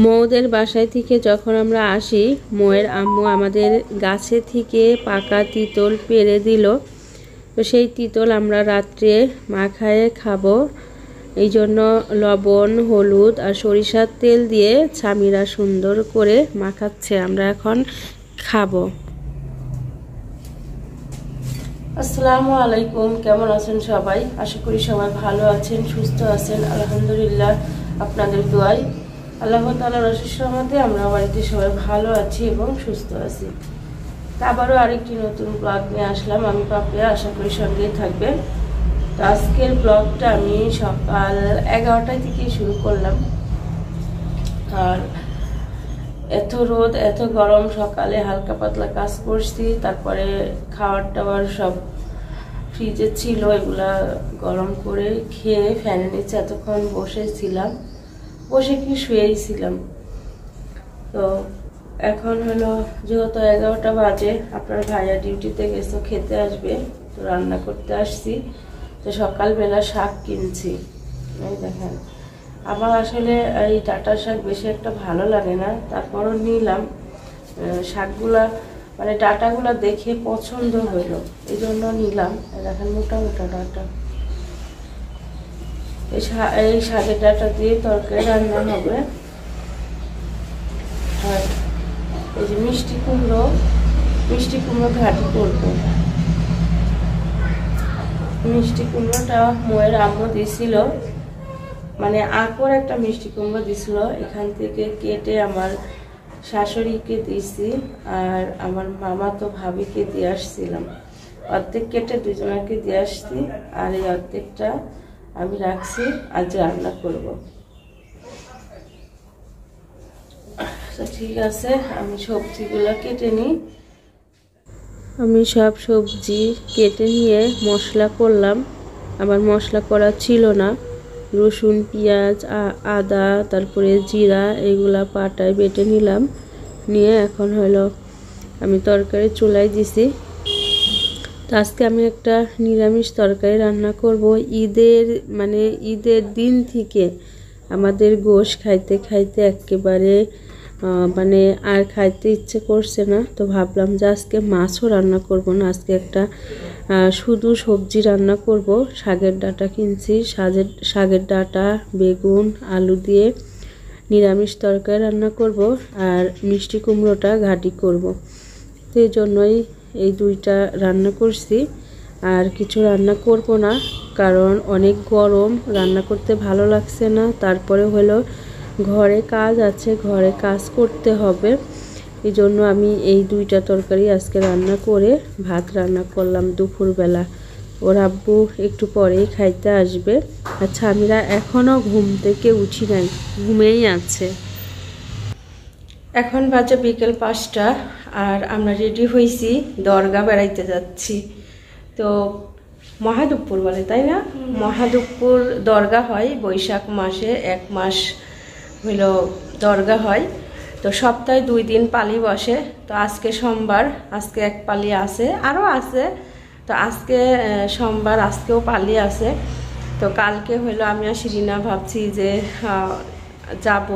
মৌদের বাসায় থেকে যখন আমরা আসি, মৌয়ের আম্মু আমাদের গাছে থেকে পাকা তিতল পেড়ে দিল। তো সেই তিতল আমরা রাত্রে মাখায়ে খাবো। এই জন্য লবণ, হলুদ আর সরিষার তেল দিয়ে স্বামীরা সুন্দর করে মাখাচ্ছে, আমরা এখন খাবো। আসসালামু আলাইকুম, কেমন আছেন সবাই? আশা করি সবাই ভালো আছেন, সুস্থ আছেন। আলহামদুলিল্লাহ, আপনাদের দোয়ায় আল্লাহ তাআলার অশেষ রহমতে আমরা বাড়িতে সবাই ভালো আছি এবং সুস্থ আছি। আবারও আরেকটি নতুন ব্লগ নিয়ে আসলাম আমি পাপিয়া, আশা করি সঙ্গেই থাকবেন। তো আজকের ব্লগটা আমি সকাল 11টায় থেকে শুরু করলাম। আর এত রোদ, এত গরম, সকালে হালকা পাতলা কাজ করছি, তারপরে খাবার টাবার সব ফ্রিজে ছিল, এগুলা গরম করে খেয়ে ফ্যানের নিচে এতক্ষণ বসেছিলাম, বসে কি শুয়েছিলাম। তো এখন হলো যেহেতু 11টা বাজে, আপনার ভাইয়া ডিউটিতে গেছে, খেতে আসবে, তো রান্না করতে আসছি। তো সকালবেলা শাক কিনছি, এই দেখেন। আমার আসলে এই ডাঁটা শাক বেশি একটা ভালো লাগে না, তারপরও নিলাম। শাকগুলা মানে ডাঁটাগুলা দেখে পছন্দ হইলো, এই জন্য নিলাম। দেখেন মোটা মোটা ডাঁটা, এই শাকের ডাঁটা দিয়ে তরকারি রান্না হবে। আর এই যে মিষ্টি কুমড়ো ঘাটি করবো। মিষ্টি কুমড়োটা ময়ের আম্মু দিছিল, মানে আকর একটা মিষ্টি কুমড়ো দিছিল, এখান থেকে কেটে আমার শাশুড়িকে দিয়েছি আর আমার মামা তো ভাবিকে দিয়ে আসছিলাম। অর্ধেক কেটে দুজনকে দিয়ে আসছি, আর এই অর্ধেকটা আমি রাখছি, আজ রান্না করব। তো ঠিক আছে, আমি সবজিগুলো কেটে নিই। আমি সব সবজি কেটে নিয়ে মশলা করলাম। আমার মশলা করা ছিল না, রসুন, পেঁয়াজ, আদা, তারপরে জিরা, এগুলা পাটায় বেটে নিলাম। নিয়ে এখন হলো আমি তরকারি চুলায় দিছি। তো আজকে আমি একটা নিরামিষ তরকারি রান্না করব। ঈদের দিন থেকে আমাদের গোশ খাইতে খাইতে একেবারে আর খাইতে ইচ্ছে করছে না। তো ভাবলাম যে আজকে মাছও রান্না করব না, আজকে একটা শুধু সবজি রান্না করব। শাকের ডাঁটা কিনছি, শাকের ডাঁটা, বেগুন, আলু দিয়ে নিরামিষ তরকারি রান্না করব, আর মিষ্টি কুমড়োটা ঘাটি করব। তো এই জন্যই এই দুইটা রান্না করছি, আর কিছু রান্না করব না, কারণ অনেক গরম, রান্না করতে ভালো লাগছে না। তারপরে হলো ঘরে কাজ আছে, ঘরে কাজ করতে হবে, এই জন্য আমি এই দুইটা তরকারি আজকে রান্না করে ভাত রান্না করলাম দুপুরবেলা। ওর আব্বু একটু পরেই খাইতে আসবে। আচ্ছা, আমিরা এখনও ঘুম থেকে উঠি নাই, ঘুমেই আছে। এখন বাজে বিকেল 5টা, আর আমরা রেডি হয়েছি, দরগা বেড়াইতে যাচ্ছি। তো মহাদুপুর বলে, তাই না? মহাদুপুর দরগা হয় বৈশাখ মাসে, 1 মাস হইল দরগা হয়। তো সপ্তাহে 2 দিন পালি বসে। তো আজকে সোমবার, আজকে এক পালি আছে, আরও আছে। তো আজকে সোমবার, আজকেও পালি আছে। তো কালকে হইলো আমি আর শিরিনা ভাবছি যে যাব।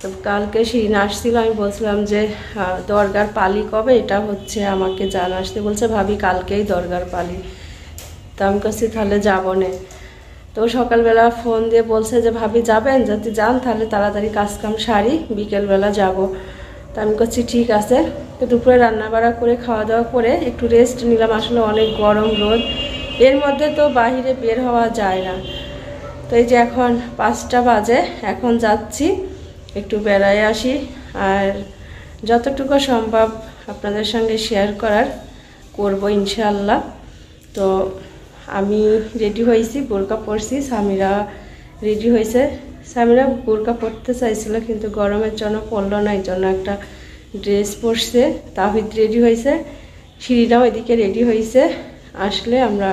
তো কালকে শিরিনা আসছিল, আমি বলছিলাম যে দরগার পালি কবে, এটা হচ্ছে আমাকে জানা আসতে বলছে, ভাবি কালকেই দরগার পালি। তো আমি কাছে তাহলে যাবো না। তো সকালবেলা ফোন দিয়ে বলছে যে ভাবি যাবেন, যদি যান তাহলে তাড়াতাড়ি কাজকাম সারি, বিকেলবেলা যাব। তো আমি করছি ঠিক আছে। তো দুপুরে রান্নাবাড়া করে খাওয়া দাওয়া করে একটু রেস্ট নিলাম। আসলে অনেক গরম রোদ, এর মধ্যে তো বাহিরে বের হওয়া যায় না। তো এই যে এখন 5টা বাজে, এখন যাচ্ছি একটু বেড়ায় আসি, আর যতটুকু সম্ভব আপনাদের সঙ্গে শেয়ার করার করব ইনশাআল্লাহ। তো আমি রেডি হয়েছি, বোরকা পরছি, স্বামীরা রেডি হয়েছে। স্বামীরা বোরকা পরতে চাইছিল কিন্তু গরমের জন্য পরলো না, এই জন্য একটা ড্রেস পরছে। তাহিদ রেডি হয়েছে, শিরিনাও এদিকে রেডি হয়েছে, আসলে আমরা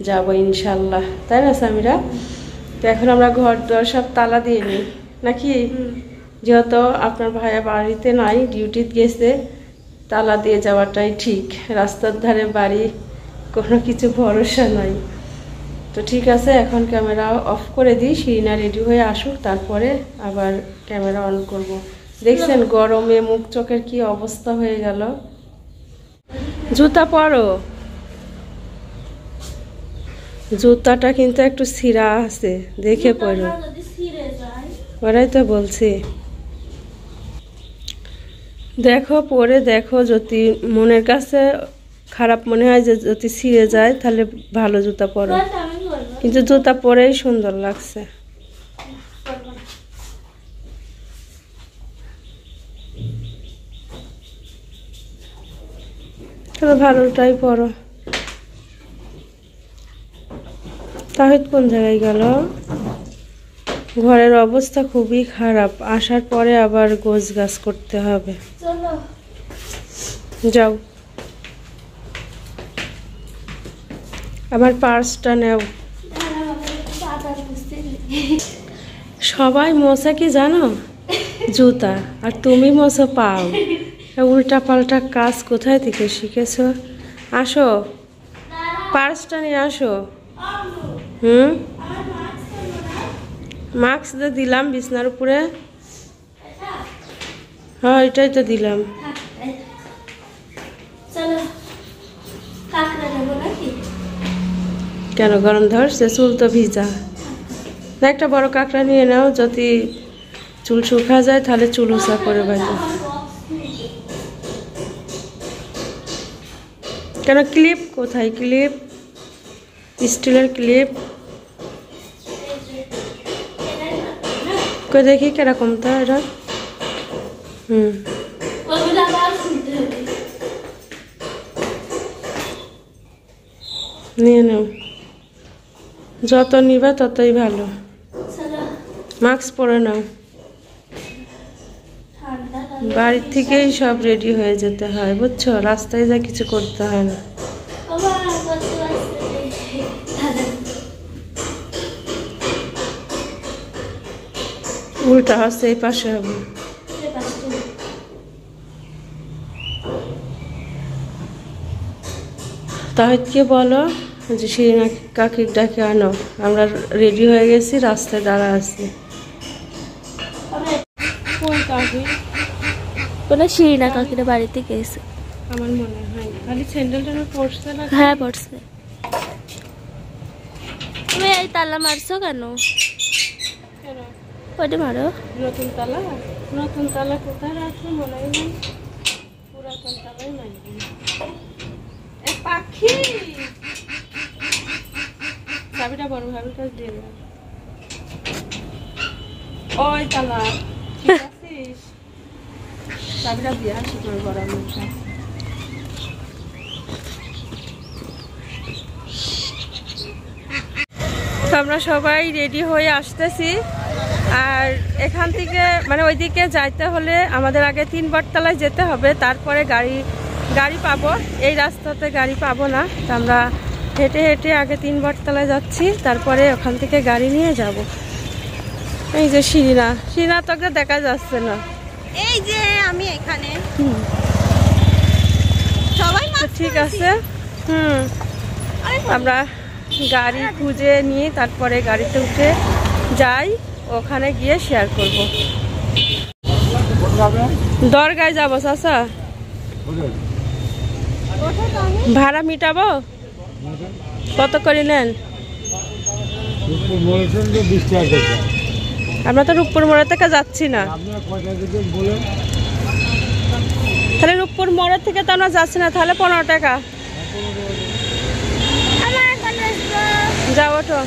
যাব ইনশাল্লাহ, তাই না স্বামীরা? তো এখন আমরা ঘর দুয়ার সব তালা দিয়ে নিই নাকি, যেহেতু আপনার ভাইয়া বাড়িতে নাই, ডিউটিতে গেছে, তালা দিয়ে যাওয়াটাই ঠিক। রাস্তার ধারে বাড়ি, কোনো কিছু ভরসা নাই। তো ঠিক আছে, এখন ক্যামেরা অফ করে দিই, শিরিনা রেডি হয়ে আসুক, তারপরে আবার ক্যামেরা অন করব। দেখছেন গরমে মুখ চোখের কি অবস্থা হয়ে গেল। জুতা পরো, জুতাটা কিন্তু একটু ছিঁড়া আছে, দেখে পরো। ওরাই তো বলছি, দেখো পরে দেখো, যদি মনের কাছে খারাপ মনে হয় যে যদি ছিঁড়ে যায় তাহলে ভালো জুতা পরো, কিন্তু জুতা পরেই সুন্দর লাগছে। তাহলে ভালোটাই পরো। তাহিদ কোন জায়গায় গেল? ঘরের অবস্থা খুবই খারাপ, আসার পরে আবার গোছ গাছ করতে হবে। যাও, আমার পার্সটা নেও। সবাই মোছা কি জানো? জুতা, আর তুমি মোছো পাও। উল্টা পাল্টা কাজ কোথায় থেকে শিখেছো? আসো, পার্সটা নিয়ে আসো। মাস্ক তো দিলাম বিছনার উপরে। হ্যাঁ, এটাই তো দিলাম। কেন গরম ধরছে? চুল তো ভিজা। না, একটা বড় কাঁকড়া নিয়ে নাও, যদি চুল শুকা যায় তাহলে চুল উঁচা করে বাইরে। কেন ক্লিপ কোথায়? ক্লিপ, স্টিলের ক্লিপ কই দেখি কিরকম তো এটা। নিয়ে নাও, যত নিবা ততই ভালো। মাস্ক পরে নাও। বাড়ির থেকেই সব রেডি হয়ে যেতে হয়, বুঝছো? রাস্তায় যা কিছু করতে হয় না। উল্টা হচ্ছে, এই পাশে হবে। তাহিদকে বলো যে শিরিনা কাকির ডাকে আনো, আমরা রেডি হয়ে গেছি, রাস্তায় দাঁড়া আছি। শিরিনা কাকির বাড়িতে গেছে আমার মনে হয়। খালি স্যান্ডেলটা পড়ছে না? হ্যাঁ পড়ছে। তুমি এই তালা মারছো কেন? ওটা মারো। নতুন তালা? নতুন তালা কোথায় রাখছে মনে হয় না, পুরাতন তালাই মারবি। পাখি, চাবিটা বড় ভাবে কাজ দিয়ে দাও। ওই তালা, ঠিক আছিস? চাবিটা দিয়ে আসি তোর বড় মুখটা। আমরা সবাই রেডি হয়ে আসতেছি, আর এখান থেকে মানে ওইদিকে যাইতে হলে আমাদের আগে 3 বটতলায় যেতে হবে, তারপরে গাড়ি পাবো। এই রাস্তাতে গাড়ি পাবো না, তো আমরা হেঁটে হেঁটে আগে 3 বটতলায় যাচ্ছি, তারপরে ওখান থেকে গাড়ি নিয়ে যাব। এই যে শিরিনা তোকে দেখা যাচ্ছে না। এই যে আমি এখানে। সবাই ঠিক আছে। আমরা গাড়ি খুঁজে নিয়ে তারপরে গাড়িতে উঠে যাই, ওখানে গিয়ে শেয়ার করব। দরগায় যাবো চাচা, ভাড়া মিটাবো। কত করে নেন? আমরা তো রূপপুর মোড় থেকে যাচ্ছি না। তাহলে রূপপুর মোড় থেকে তো আমরা যাচ্ছি না, তাহলে 15 টাকা। যাও ওঠো।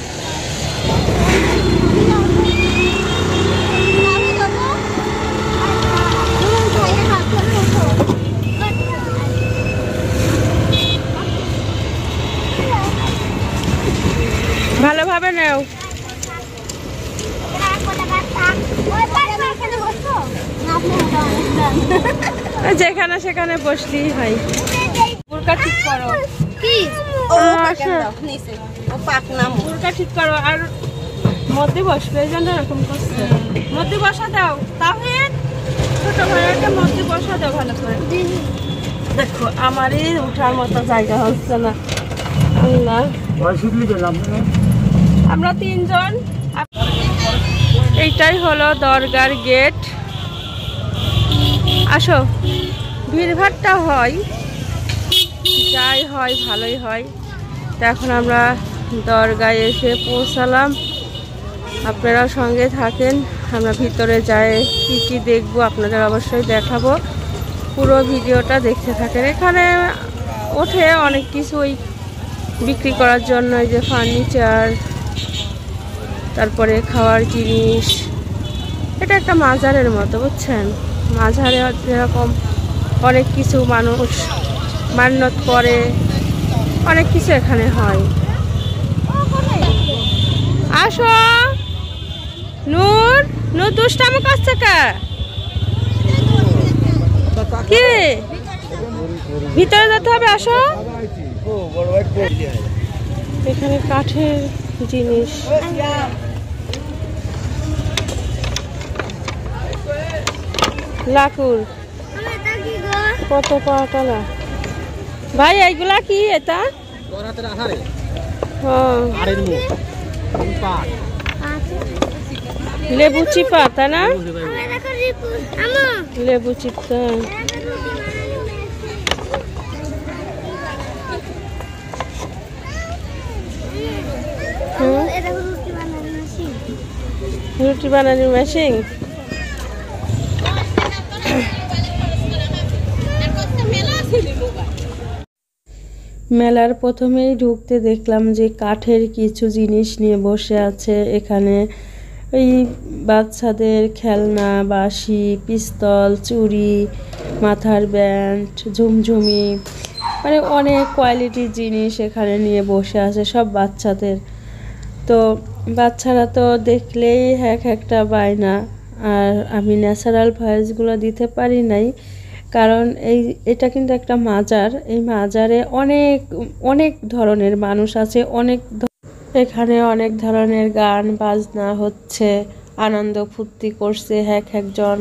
ভালোভাবে নেও। যেখানে সেখানে বসলেই হয়। বুরকা ঠিক করো। বুরকা ঠিক করো, আর মধ্যে বসবে, এই জন্য এরকম করছে। মধ্যে বসা দাও, তাহলে ছোট ভাইয়াকে মধ্যে বসা দাও ভালো করে। দেখো আমারই উঠার মতো জায়গা হচ্ছে না। আমরা 3 জন। এইটাই হলো দরগার গেট। আসো, ভিড়ভাড়টা হয়, যাই হয় ভালোই হয়। তো এখন আমরা দরগায় এসে পৌঁছালাম। আপনারাও সঙ্গে থাকেন, আমরা ভিতরে যাই কি কি দেখবো আপনাদের অবশ্যই দেখাবো। পুরো ভিডিওটা দেখতে থাকেন। এখানে ওঠে অনেক কিছুই বিক্রি করার জন্য, এই যে ফার্নিচার, তারপরে খাওয়ার জিনিস। এটা একটা মাজারের মতো, বুঝছেন? মাজারে যেরকম অনেক কিছু মানুষ মান্যত করে, অনেক কিছু এখানে হয়। আসো নূর, নূর দুষ্টামি করছে কে? কি ভিতরে যেতে হবে? আসো, এখানে কাঠের জিনিস, লাকুর, কত পাটালা। ভাই এইগুলা কি? এটা লেবু চিপা, তা না? লেবু চিপা। রুটি বানানোর মেশিন। মেলার প্রথমেই ঢুকতে দেখলাম যে কাঠের কিছু জিনিস নিয়ে বসে আছে এখানে। এই বাচ্চাদের খেলনা, বাঁশি, পিস্তল, চুড়ি, মাথার ব্যান্ড, ঝুমঝুমি, মানে অনেক কোয়ালিটির জিনিস এখানে নিয়ে বসে আছে সব বাচ্চাদের। তো বাচ্চারা তো দেখলেই একটা বায়না। আর আমি ন্যাচারাল ভয়েসগুলো দিতে পারি নাই, কারণ এটা কিন্তু একটা মাজার। এই মাজারে অনেক অনেক ধরনের মানুষ আছে, এখানে অনেক ধরনের গান বাজনা হচ্ছে, আনন্দ ফুর্তি করছে একজন।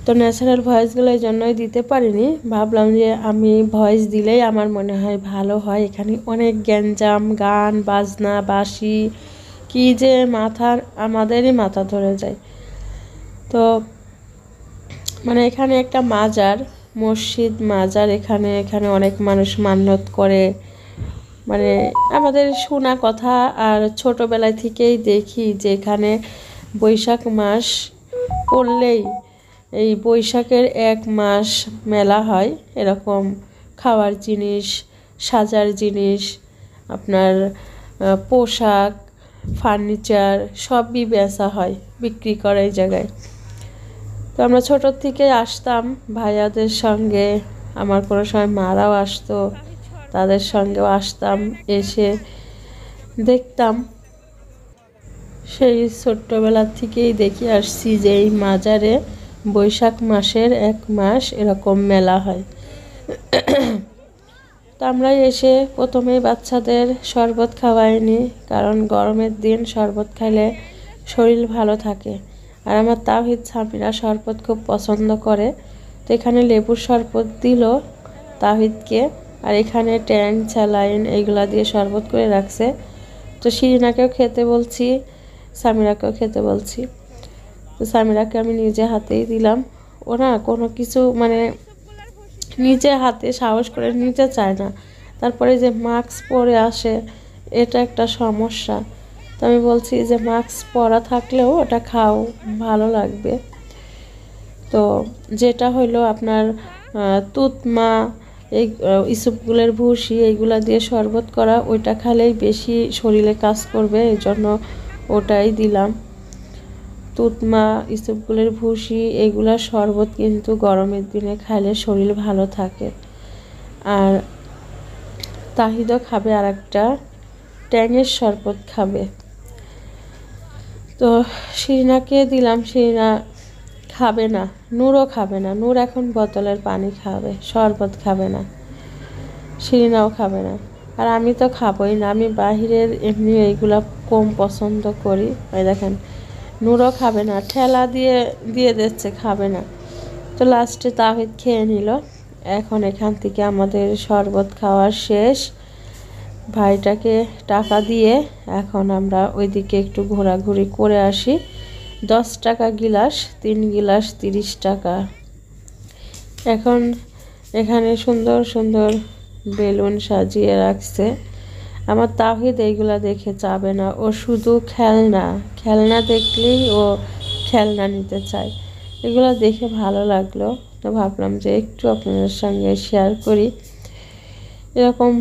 তো ন্যাচারাল ভয়েসগুলো এই জন্যই দিতে পারিনি। ভাবলাম যে আমি ভয়েস দিলেই আমার মনে হয় ভালো হয়। এখানে অনেক গ্যাঞ্জাম, গান বাজনা, বাঁশি, কি যে আমাদেরই মাথা ধরে যায়। তো মানে এখানে একটা মাজার, মসজিদ মাজার। এখানে অনেক মানুষ মান্যত করে, মানে আমাদের শোনা কথা। আর ছোটবেলায় থেকেই দেখি যে এখানে বৈশাখ মাস পড়লেই এই বৈশাখের 1 মাস মেলা হয়। এরকম খাওয়ার জিনিস, সাজার জিনিস, আপনার পোশাক, ফার্নিচার সবই বেচা হয়, বিক্রি করে এই জায়গায়। তো আমরা ছোটোর থেকে আসতাম ভাইয়াদের সঙ্গে, আমার কোনো সময় মারাও আসতো, তাদের সঙ্গেও আসতাম, এসে দেখতাম। সেই ছোট্টবেলার থেকেই দেখে আসছি যে এই মাজারে বৈশাখ মাসের 1 মাস এরকম মেলা হয়। তো আমরা এসে প্রথমেই বাচ্চাদের শরবত খাওয়াইনি, কারণ গরমের দিন শরবত খাইলে শরীর ভালো থাকে। আর আমার তাওহিদ সামিরা শরবত খুব পছন্দ করে। তো এখানে লেবুর শরবত দিল তাওহিদকে, আর এখানে ট্যাং, স্যালাইন এইগুলা দিয়ে শরবত করে রাখছে। তো শিরিনাকেও খেতে বলছি, সামিরাকেও খেতে বলছি। তো সামিরাকে আমি নিজে হাতেই দিলাম। ওরা কোনো কিছু মানে নিজে হাতে সাহস করে নিতে চায় না। তারপরে যে মাস্ক পরে আসে, এটা একটা সমস্যা। তো আমি বলছি যে মাস্ক পরা থাকলেও ওটা খাও, ভালো লাগবে। তো যেটা হইলো আপনার তুতমা, এই ইসবগুলের ভুসি, এইগুলা দিয়ে শরবত করা, ওইটা খেলেই বেশি শরীরে কাজ করবে, এই জন্য ওটাই দিলাম। তুতমা, ইসবগুলের ভুসি, এগুলা শরবত কিন্তু গরমের দিনে খাইলে শরীর ভালো থাকে। আর তাহিদও খাবে, আর একটা ট্যাঙের শরবত খাবে। তো শিরিনাকে দিলাম, শিরিনা খাবে না, নূরও খাবে না। নূর এখন বোতলের পানি খাবে, শরবত খাবে না, শিরিনাও খাবে না। আর আমি তো খাবই না, আমি বাহিরের এমনি এইগুলা কম পছন্দ করি। এই দেখেন নূরও খাবে না, ঠেলা দিয়ে দিচ্ছে, খাবে না। তো লাস্টে তাহিদ খেয়ে নিল। এখন এখান থেকে আমাদের শরবত খাওয়া শেষ। ভাইটাকে টাকা দিয়ে এখন আমরা ওইদিকে একটু ঘোরাঘুরি করে আসি। 10 টাকা গিলাস, 3 গিলাস 30 টাকা। এখন এখানে সুন্দর সুন্দর বেলুন সাজিয়ে রাখছে। আমার তাহিদ এইগুলা দেখে চাবে না, ও শুধু খেলনা খেলনা দেখলেই ও খেলনা নিতে চায়। এগুলো দেখে ভালো লাগলো, তো ভাবলাম যে একটু আপনাদের সঙ্গে শেয়ার করি। এরকম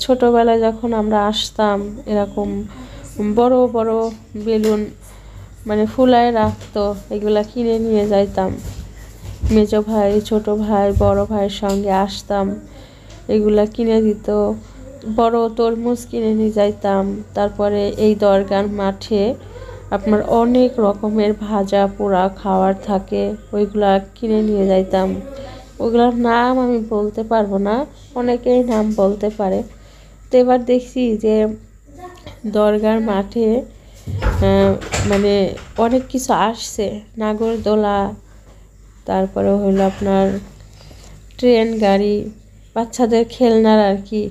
ছোটোবেলায় যখন আমরা আসতাম, এরকম বড় বড় বেলুন মানে ফুলায় রাখতো, এগুলা কিনে নিয়ে যাইতাম। মেজো ভাই, ছোট ভাই, বড় ভাইয়ের সঙ্গে আসতাম, এগুলা কিনে দিত। বড় তরমুজ কিনে নিয়ে যাইতাম। তারপরে এই দরগার মাঠে আপনার অনেক রকমের ভাজা পোড়া খাবার থাকে, ওইগুলা কিনে নিয়ে যাইতাম। ওগুলোর নাম আমি বলতে পারবো না, অনেকেই নাম বলতে পারে। তো এবার দেখছি যে দরগার মাঠে মানে অনেক কিছু আসছে, নাগরদোলা, তারপরে হলো আপনার ট্রেন গাড়ি, বাচ্চাদের খেলনার আর কি।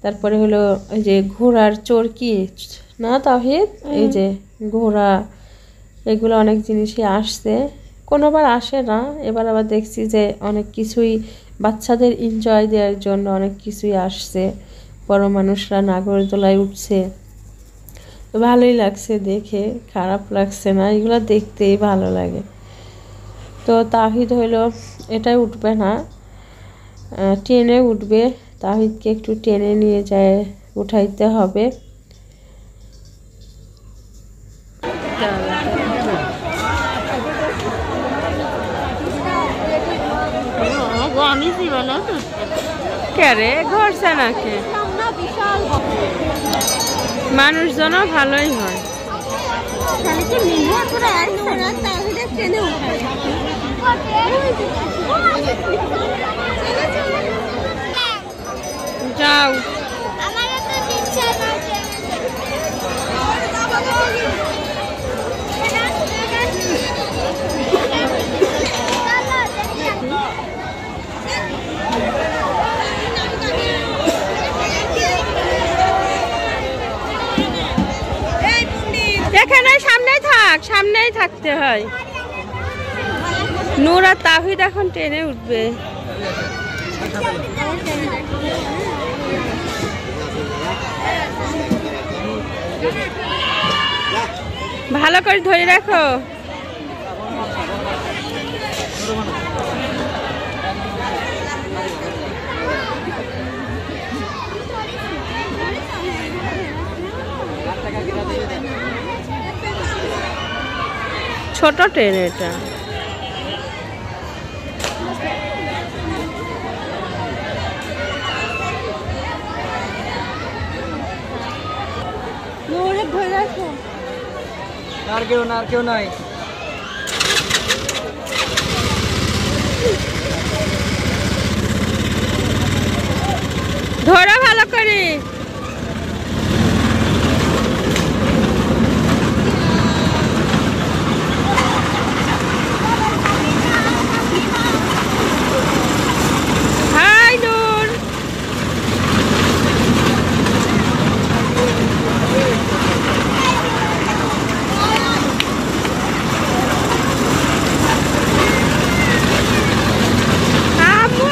তারপরে হলো এই যে ঘোড়ার চরকি না তাহিদ, এই যে ঘোড়া, এগুলো অনেক জিনিসই আসছে। কোনোবার আসে না, এবার আবার দেখছি যে অনেক কিছুই বাচ্চাদের এনজয় দেওয়ার জন্য অনেক কিছুই আসছে। বড় মানুষরা নাগরদোলায় উঠছে, ভালোই লাগছে দেখে, খারাপ লাগছে না, এগুলো দেখতেই ভালো লাগে। তো তাহিদ হইলো এটাই উঠবে না, ট্রেনে উঠবে। তাহিদকে একটু টেনে নিয়ে যায় উঠাইতে হবে। কেরে ঘরছে নাকি, মানুষজনও ভালোই হয়। যাও এখানে সামনেই থাক, সামনেই থাকতে হয়। নূর আর তাহিদ এখন ট্রেনে উঠবে। ভালো করে ধরে রাখো। ছোট ট্রেন এটা। আর কেউ নাই। ধরো ভালো করে। হাই নূর,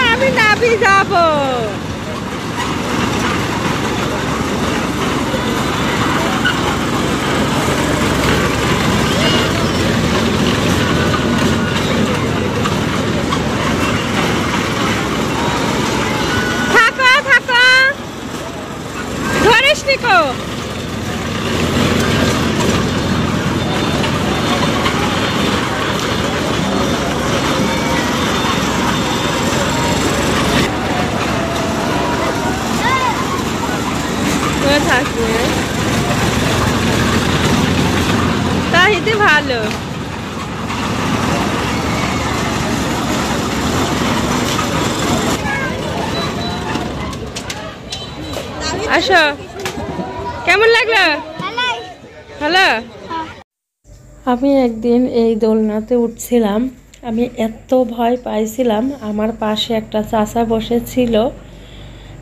আমি নাবি যাবো। Nico. থাকবে তাহিতে ভালো। আসো, কেমন লাগলো? ভালো। আমি একদিন এই দোলনাতে উঠছিলাম, আমি এত ভয় পাইছিলাম। আমার পাশে একটা চাচা বসেছিল,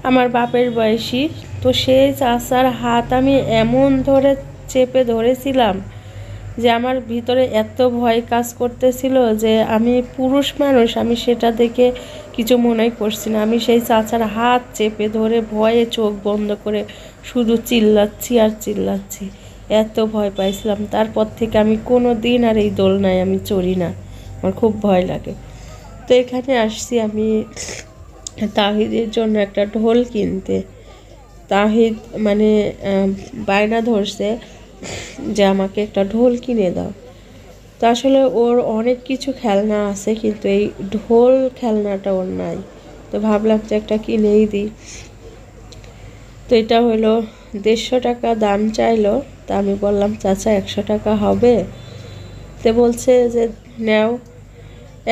আমার বাপের বয়সী। তো সেই চাচার হাত আমি এমন ধরে চেপে ধরেছিলাম যে আমার ভিতরে এত ভয় কাজ করতেছিল যে আমি পুরুষ মানুষ, আমি সেটা দেখে কিছু মনেই করছি না। আমি সেই চাচার হাত চেপে ধরে ভয়ে চোখ বন্ধ করে শুধু চিল্লাচ্ছি আর চিল্লাচ্ছি, এত ভয় পাইছিলাম। তারপর থেকে আমি কোনো দিন আর এই দোলনায় আমি চড়ি না, আমার খুব ভয় লাগে। তো এখানে আসছি আমি তাহিদের জন্য একটা ঢোল কিনতে। তাহিদ মানে বায়না ধরছে যে আমাকে একটা ঢোল কিনে দাও। তো আসলে ওর অনেক কিছু খেলনা আছে, কিন্তু এই ঢোল খেলনাটা ওর নাই। তো ভাবলাম যে একটা কিনেই দিই। তো এটা হলো 150 টাকা দাম চাইলো। তা আমি বললাম চাচা 100 টাকা হবে? তো বলছে যে নেও,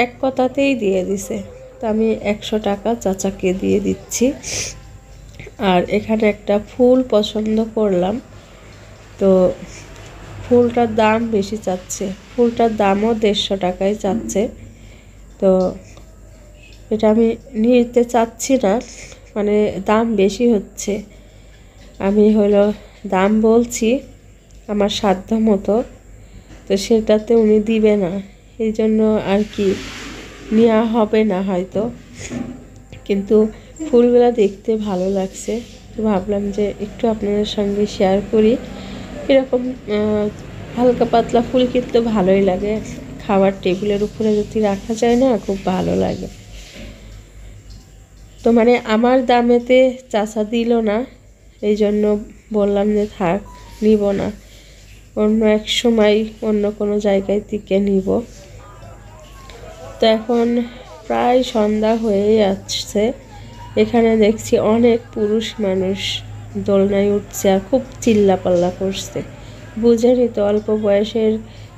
এক কথাতেই দিয়ে দিছে। তো আমি 100 টাকা চাচাকে দিয়ে দিচ্ছি। আর এখানে একটা ফুল পছন্দ করলাম, তো ফুলটার দাম বেশি চাচ্ছে, ফুলটার দামও 150 টাকাই চাচ্ছে। তো এটা আমি নিতে চাচ্ছি না, মানে দাম বেশি হচ্ছে। আমি হলো দাম বলছি আমার সাধ্য মতো, তো সেটাতে উনি দিবে না, এই জন্য আর কি নেওয়া হবে না হয়তো। কিন্তু ফুলগুলা দেখতে ভালো লাগছে, তো ভাবলাম যে একটু আপনাদের সঙ্গে শেয়ার করি। এরকম হালকা পাতলা ফুল কিন্তু ভালোই লাগে, খাবার টেবিলের উপরে যদি রাখা যায় না খুব ভালো লাগে। তো মানে আমার দামেতে চাচা দিল না, এই জন্য বললাম যে থাক, নিব না, অন্য এক সময় অন্য কোনো জায়গায় থেকে নিব। তো এখন প্রায় সন্ধ্যা হয়েই আসছে, এখানে দেখছি অনেক পুরুষ মানুষ দোলনায় উঠছে আর খুব চিল্লাপাল্লা করছে। বুঝেনি তো, অল্প বয়সের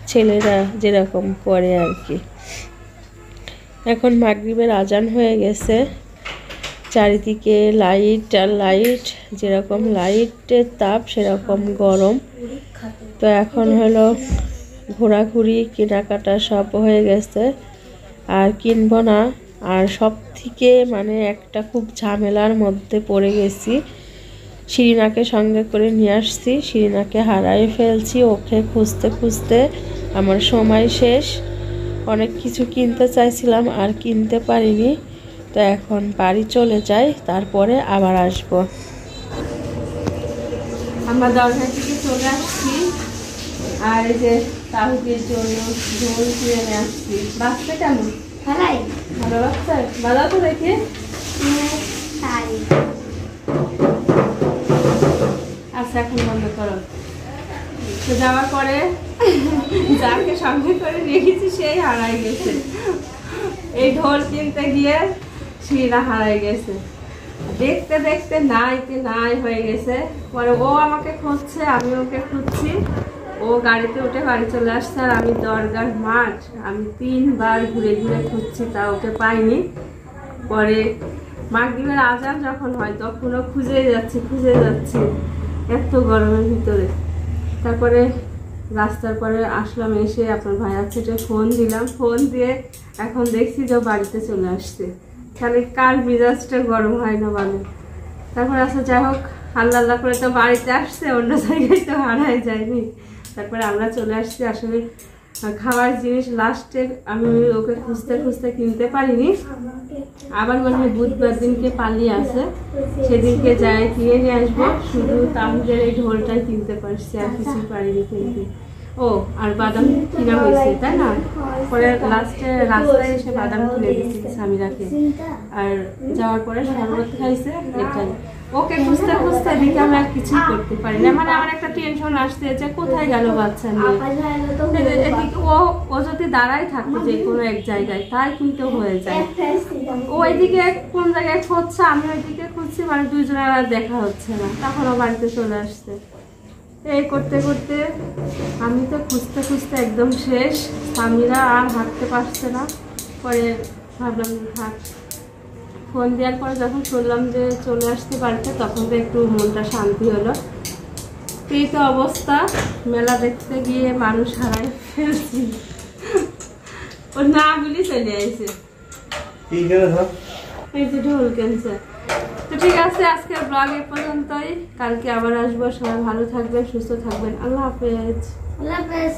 ছেলেরা যেরকম করে আর কি। এখন মাগরিবের আজান হয়ে গেছে, চারিদিকে লাইট আর লাইট, যেরকম লাইটের তাপ সেরকম গরম। তো এখন হলো ঘোরাঘুরি কেনাকাটা সব হয়ে গেছে, আর কিনবো না। আর সব থেকে মানে একটা খুব ঝামেলার মধ্যে পড়ে গেছি, শিরিনাকে সঙ্গে করে নিয়ে আসছি, শিরিনাকে হারাই ফেলছি। ওকে খুঁজতে খুঁজতে আমার সময় শেষ, অনেক কিছু কিনতে চাইছিলাম আর কিনতে পারিনি। তো এখন বাড়ি চলে যাই, তারপরে আবার আসব। আমরা দরজা থেকে চলে আসছি, আর এই যে তাহিদের জন্য ঢোল কিনে নিয়ে আসছি। বাচ্চা কেমন? ভালো বাচ্চা, ভালো তো দেখে। আচ্ছা এখন বন্ধ করো। তো যাওয়ার পরে যাকে সঙ্গে করে রেখেছি সেই হারাই গেছে, এই ঢোল কিনতে গিয়ে শিরা হারাই গেছে। দেখতে দেখতে নাই হয়ে গেছে। পরে ও আমাকে খুঁজছে, আমি ওকে খুঁজছি। ও গাড়িতে উঠে বাড়ি চলে আসছে, আর আমি দরগার মাঠ আমি 3 বার ঘুরে ঘুরে খুঁজছি, তা ওকে পাইনি। পরে মাগরিবের আজান যখন হয় তখনও খুঁজে যাচ্ছি এত গরমের ভিতরে। তারপরে রাস্তার পরে আসলাম, এসে আপনার ভাইয়ার থেকে ফোন দিলাম, ফোন দিয়ে এখন দেখছি যে বাড়িতে চলে আসছে। তাহলে কার মেজাজটা গরম হয় না বলে। তারপর আচ্ছা যাই হোক, আল্লাহ করে তো বাড়িতে আসছে, অন্য জায়গায় তো হারাই যায়নি। তারপরে আমরা চলে আসছি। আসলে খাওয়ার জিনিস লাস্টে আমি ওকে খুঁজতে খুঁজতে কিনতে পারিনি, আবার মনে হয় বুধবার দিনকে পালি আছে, সেদিনকে যাই কিনে নিয়ে আসবো। শুধু তাহিদের এই ঢোলটাই কিনতে পারছি, আর কিছুই পারিনি কিনতে। ও আর বাদাম কিনা হয়েছে তাই না? পরে লাস্টে রাস্তায় এসে বাদাম কিনে দিচ্ছি স্বামীরাকে, আর যাওয়ার পরে শরবত খাইছে। এটাই ওকে খুঁজতে খুঁজতে এদিকে আমি আর কিছুই করতে পারি না। মানে আমার একটা টেনশন আসছে যে কোথায় গেল বাচ্চা নিয়ে। এদিকে ও যদি দাঁড়াই থাকতো যে কোনো এক জায়গায়, তাই কিন্তু হয়ে যায়। ও এদিকে কোন জায়গায় খুঁজছে, আমি ওইদিকে খুঁজছি, মানে দুজনের আর দেখা হচ্ছে না। তখন ও বাড়িতে চলে আসছে। এই করতে করতে আমি তো খুঁজতে খুঁজতে একদম শেষ, স্বামীরা আর হাঁটতে পারছে না। পরে ভাবলাম থাক। ফোন দেওয়ার পরে যখন শুনলাম যে চলে আসতে বাড়িতে, তখন তো একটু মনটা শান্তি হলো। এই তো অবস্থা, মেলা দেখতে গিয়ে মানুষ হারাই ফেলছি। ও না বলি চলে আসে, এই যে ঢোল কিনছে। তো ঠিক আছে, আজকের ব্লগ এ পর্যন্তই। কালকে আবার আসবো। সবাই ভালো থাকবেন, সুস্থ থাকবেন। আল্লাহ হাফেজ। আল্লাহ হাফেজ।